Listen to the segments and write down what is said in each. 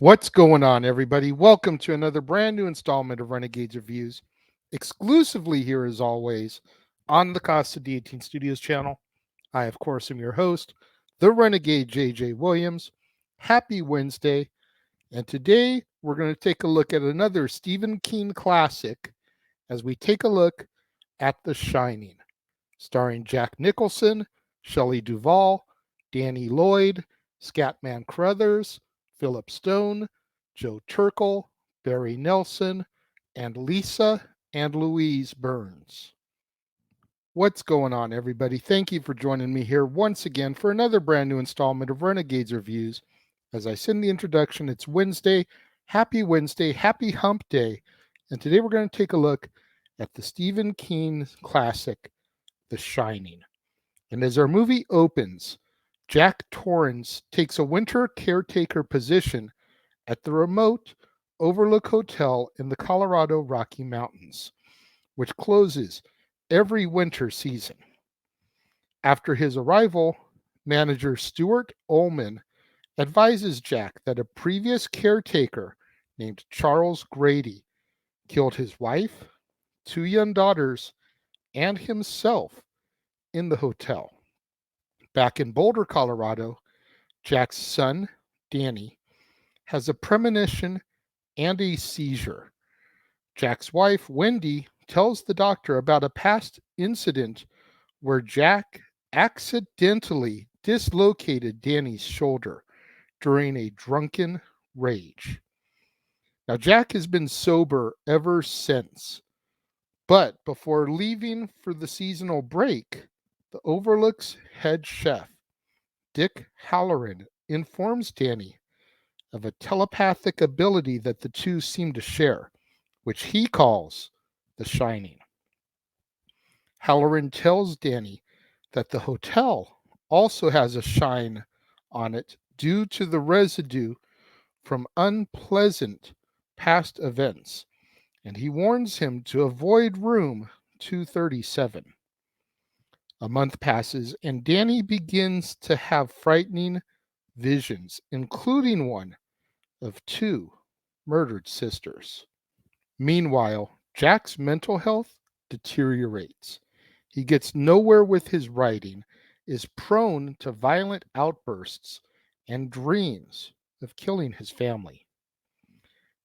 What's going on, everybody? Welcome to another brand new installment of Renegades Reviews, exclusively here as always on the Casa D18 Studios channel. I, of course, am your host, the Renegade JJ Williams. Happy Wednesday, and today we're going to take a look at another Stephen King classic as we take a look at The Shining, starring Jack Nicholson, Shelley Duvall, Danny Lloyd, Scatman Crothers, Philip Stone, Joe Turkel, Barry Nelson, and Lisa and Louise Burns. What's going on, everybody? Thank you for joining me here once again for another brand new installment of Renegades Reviews. As I said in the introduction, it's Wednesday. Happy Hump Day. And today we're going to take a look at the Stephen King classic, The Shining. And as our movie opens, Jack Torrance takes a winter caretaker position at the remote Overlook Hotel in the Colorado Rocky Mountains, which closes every winter season. After his arrival, manager Stuart Ullman advises Jack that a previous caretaker named Charles Grady killed his wife, two young daughters, and himself in the hotel. Back in Boulder, Colorado, Jack's son, Danny, has a premonition and a seizure. Jack's wife, Wendy, tells the doctor about a past incident where Jack accidentally dislocated Danny's shoulder during a drunken rage. Now, Jack has been sober ever since, but before leaving for the seasonal break, the Overlook's head chef, Dick Halloran, informs Danny of a telepathic ability that the two seem to share, which he calls the Shining. Halloran tells Danny that the hotel also has a shine on it due to the residue from unpleasant past events, and he warns him to avoid room 237. A month passes, and Danny begins to have frightening visions, including one of two murdered sisters. Meanwhile, Jack's mental health deteriorates. He gets nowhere with his writing, is prone to violent outbursts, and dreams of killing his family.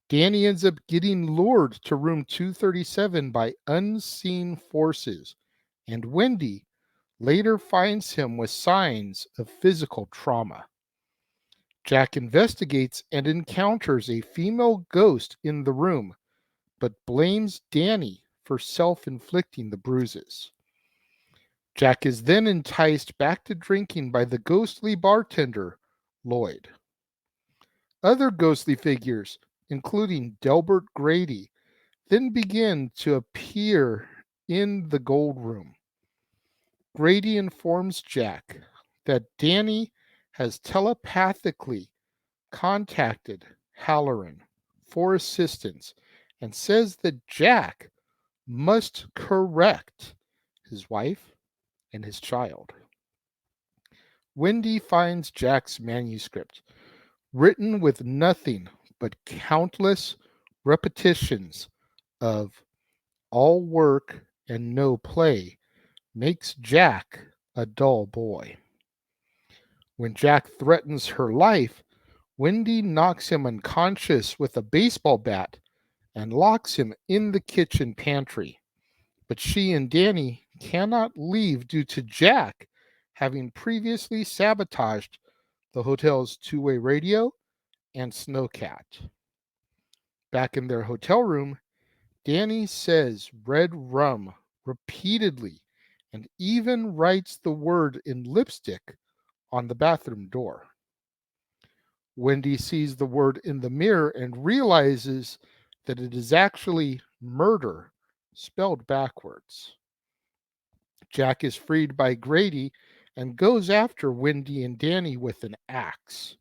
Danny ends up getting lured to room 237 by unseen forces, and Wendy later finds him with signs of physical trauma. Jack investigates and encounters a female ghost in the room, but blames Danny for self-inflicting the bruises. Jack is then enticed back to drinking by the ghostly bartender, Lloyd. Other ghostly figures, including Delbert Grady, then begin to appear in the gold room. Grady informs Jack that Danny has telepathically contacted Halloran for assistance and says that Jack must correct his wife and his child. Wendy finds Jack's manuscript, written with nothing but countless repetitions of all work and no play makes Jack a dull boy. When Jack threatens her life, Wendy knocks him unconscious with a baseball bat and locks him in the kitchen pantry. But she and Danny cannot leave due to Jack having previously sabotaged the hotel's two-way radio and snowcat. Back in their hotel room, Danny says red rum repeatedly and even writes the word in lipstick on the bathroom door. Wendy sees the word in the mirror and realizes that it is actually murder spelled backwards. Jack is freed by Grady and goes after Wendy and Danny with an axe.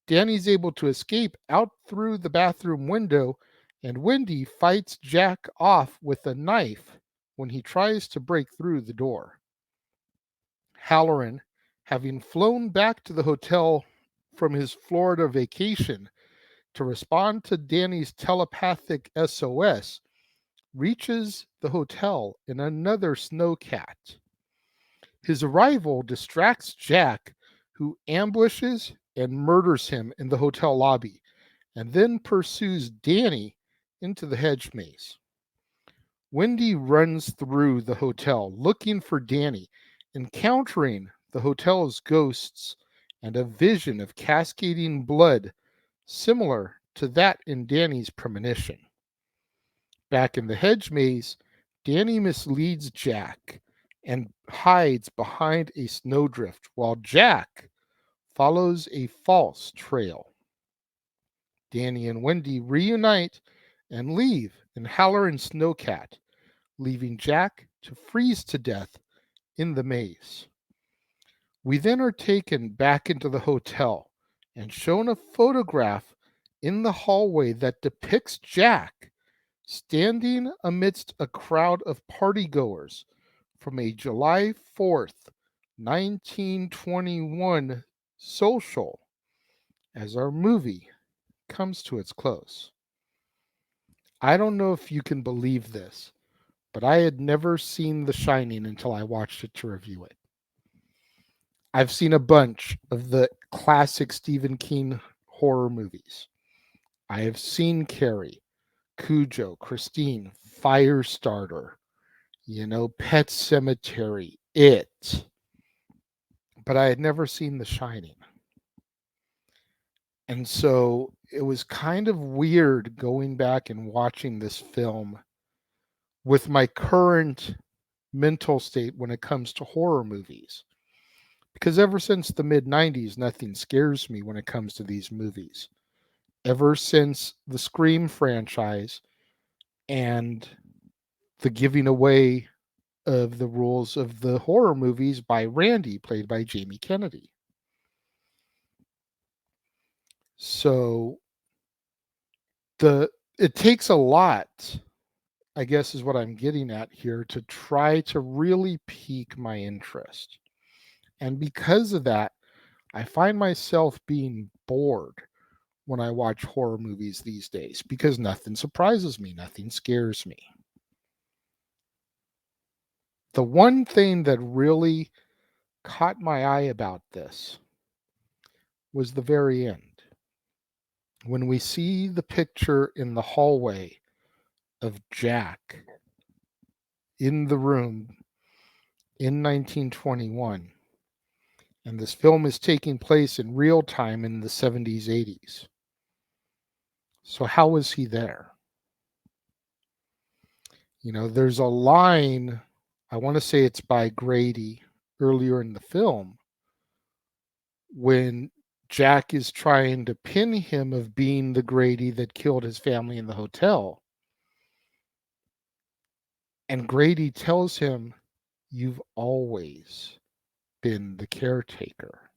Danny's able to escape out through the bathroom window, and Wendy fights Jack off with a knife when he tries to break through the door. Halloran, having flown back to the hotel from his Florida vacation, to respond to Danny's telepathic SOS, reaches the hotel in another snowcat. His arrival distracts Jack, who ambushes and murders him in the hotel lobby, and then pursues Danny into the hedge maze. Wendy runs through the hotel looking for Danny, encountering the hotel's ghosts and a vision of cascading blood similar to that in Danny's premonition. Back in the hedge maze, Danny misleads Jack and hides behind a snowdrift while Jack follows a false trail. Danny and Wendy reunite and leave in Halloran Snowcat, leaving Jack to freeze to death in the maze. We then are taken back into the hotel and shown a photograph in the hallway that depicts Jack standing amidst a crowd of partygoers from a July 4th, 1921 social as our movie comes to its close. I don't know if you can believe this, but I had never seen The Shining until I watched it to review it. I've seen a bunch of the classic Stephen King horror movies. I have seen Carrie, Cujo, Christine, Firestarter, Pet Cemetery, It. But I had never seen The Shining. And so it was kind of weird going back and watching this film with my current mental state when it comes to horror movies. Because ever since the mid 90s, nothing scares me when it comes to these movies. Ever since the Scream franchise and the giving away of the rules of the horror movies by Randy, played by Jamie Kennedy. So it takes a lot, I guess is what I'm getting at here, to try to really pique my interest. And because of that, I find myself being bored when I watch horror movies these days because nothing surprises me, nothing scares me. The one thing that really caught my eye about this was the very end. When we see the picture in the hallway of Jack in the room in 1921, and this film is taking place in real time in the 70s, 80s. So how was he there? There's a line, I want to say it's by Grady earlier in the film, when Jack is trying to pin him of being the Grady that killed his family in the hotel. And Grady tells him, "You've always been the caretaker."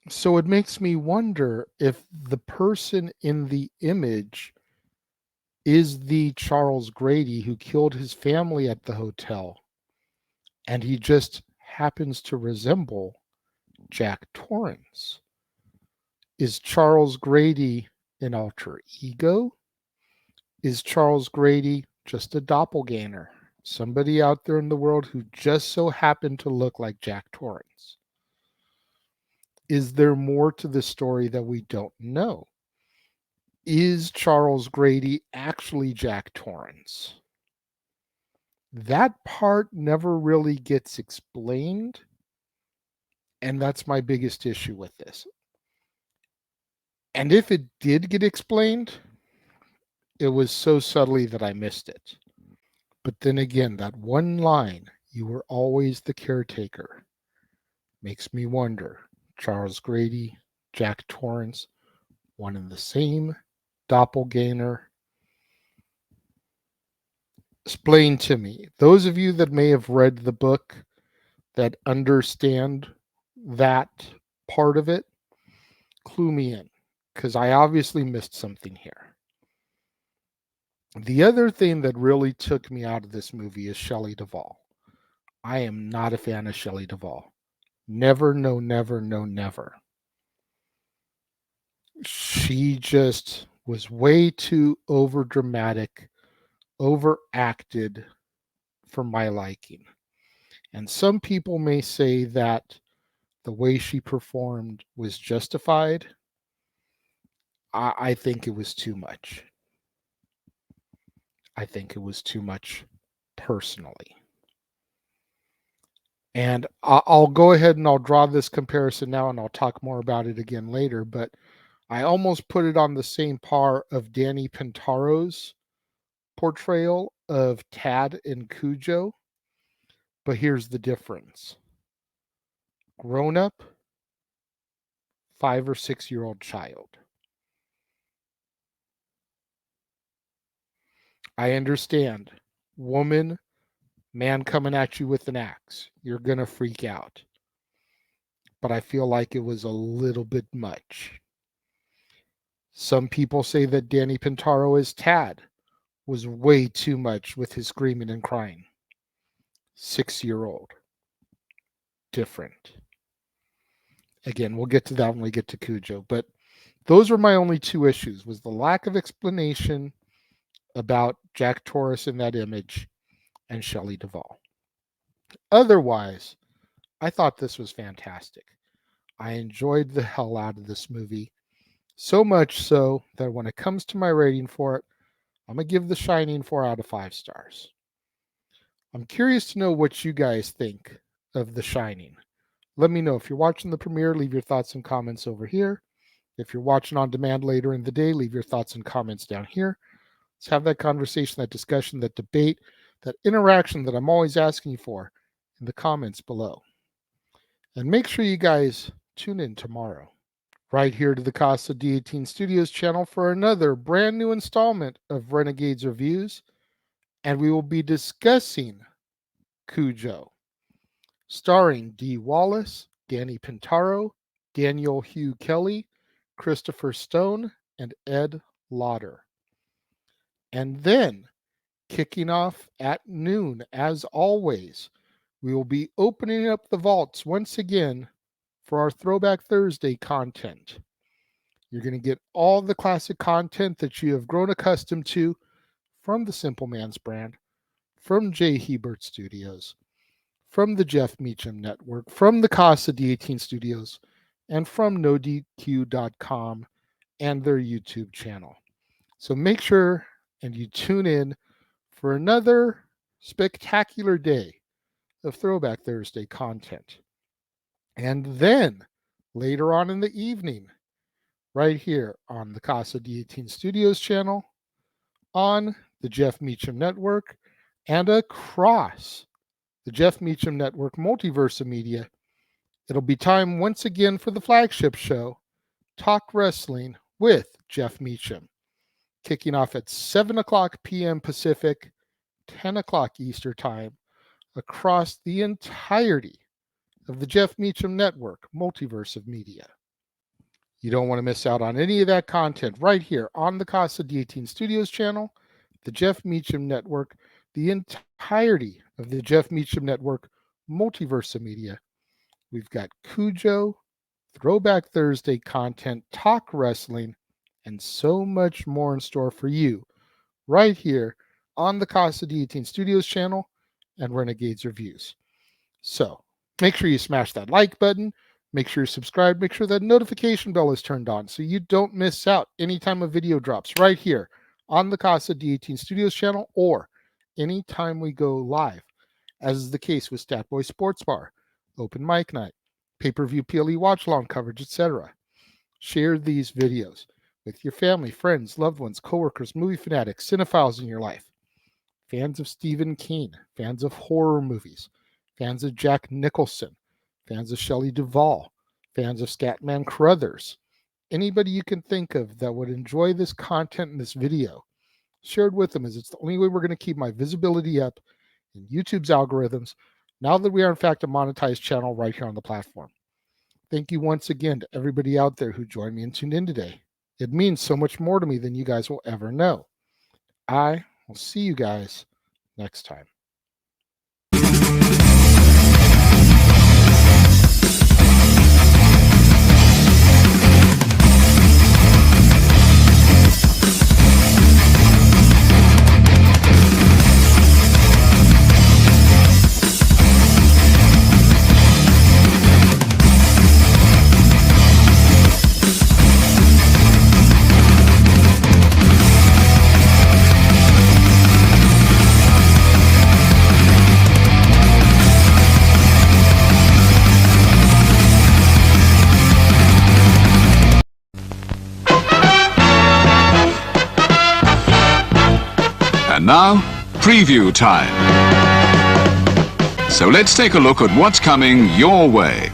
So it makes me wonder if the person in the image is the Charles Grady who killed his family at the hotel, and he just happens to resemble Jack Torrance. Is Charles Grady an alter ego? Is Charles Grady just a doppelganger? Somebody out there in the world who just so happened to look like Jack Torrance? Is there more to the story that we don't know? Is Charles Grady actually Jack Torrance? That part never really gets explained, and that's my biggest issue with this. And if it did get explained, it was so subtly that I missed it. But then again, that one line, "You were always the caretaker," makes me wonder, Charles Grady, Jack Torrance, one and the same, doppelganger? Explain to me. Those of you that may have read the book that understand that part of it, clue me in, because I obviously missed something here. The other thing that really took me out of this movie is Shelley Duvall. I am not a fan of Shelley Duvall. Never, no, never, no, never. She just was way too over dramatic, overacted for my liking. And some people may say that the way she performed was justified. I think it was too much. I think it was too much personally. And I'll go ahead and I'll draw this comparison now and I'll talk more about it again later. But I almost put it on the same par of Danny Pintaro's portrayal of Tad and Cujo. But here's the difference: grown up, 5 or 6 year old child. I understand. Woman, man coming at you with an axe. You're going to freak out. But I feel like it was a little bit much. Some people say that Danny Pintaro as Tad was way too much with his screaming and crying. 6-year-old. Different. Again, we'll get to that when we get to Cujo. But those were my only two issues, was the lack of explanation about Jack Torrance in that image and Shelley Duvall. Otherwise, I thought this was fantastic. I enjoyed the hell out of this movie. So much so that when it comes to my rating for it, I'm going to give The Shining 4 out of 5 stars. I'm curious to know what you guys think of The Shining. Let me know. If you're watching the premiere, leave your thoughts and comments over here. If you're watching on demand later in the day, leave your thoughts and comments down here. Let's have that conversation, that discussion, that debate, that interaction that I'm always asking you for in the comments below. And make sure you guys tune in tomorrow, right here to the Casa D18 Studios channel for another brand new installment of Renegades Reviews. And we will be discussing Cujo, starring Dee Wallace, Danny Pintaro, Daniel Hugh Kelly, Christopher Stone, and Ed Lauder. And then, kicking off at noon, as always, we will be opening up the vaults once again for our Throwback Thursday content. You're going to get all the classic content that you have grown accustomed to from the Simple Man's brand, from J. Hebert Studios, from the Jeff Meacham Network, from the Casa D18 Studios, and from NoDQ.com and their YouTube channel. So make sure and you tune in for another spectacular day of Throwback Thursday content. And then later on in the evening, right here on the Casa D18 Studios channel, on the Jeff Meacham Network, and across the Jeff Meacham Network multiverse of media, it'll be time once again for the flagship show, Talk Wrestling with Jeff Meacham, kicking off at 7 o'clock p.m. Pacific, 10 o'clock Eastern Time, across the entirety of the Jeff Meacham Network multiverse of media. You don't want to miss out on any of that content right here on the Casa D18 Studios channel, the Jeff Meacham Network, the entirety of the Jeff Meacham Network multiverse of media. We've got Cujo, Throwback Thursday content, Talk Wrestling, and so much more in store for you right here on the Casa D18 Studios channel and Renegades Reviews. So make sure you smash that like button. Make sure you're subscribed. Make sure that notification bell is turned on so you don't miss out anytime a video drops right here on the Casa D18 Studios channel or anytime we go live, as is the case with Statboy Sports Bar, Open Mic Night, pay-per-view PLE watch-along coverage, etc. Share these videos with your family, friends, loved ones, coworkers, movie fanatics, cinephiles in your life, fans of Stephen King, fans of horror movies, fans of Jack Nicholson, fans of Shelley Duvall, fans of Scatman Crothers, anybody you can think of that would enjoy this content in this video, share it with them, as it's the only way we're going to keep my visibility up in YouTube's algorithms now that we are in fact a monetized channel right here on the platform. Thank you once again to everybody out there who joined me and tuned in today. It means so much more to me than you guys will ever know. I will see you guys next time. And now, preview time. So let's take a look at what's coming your way.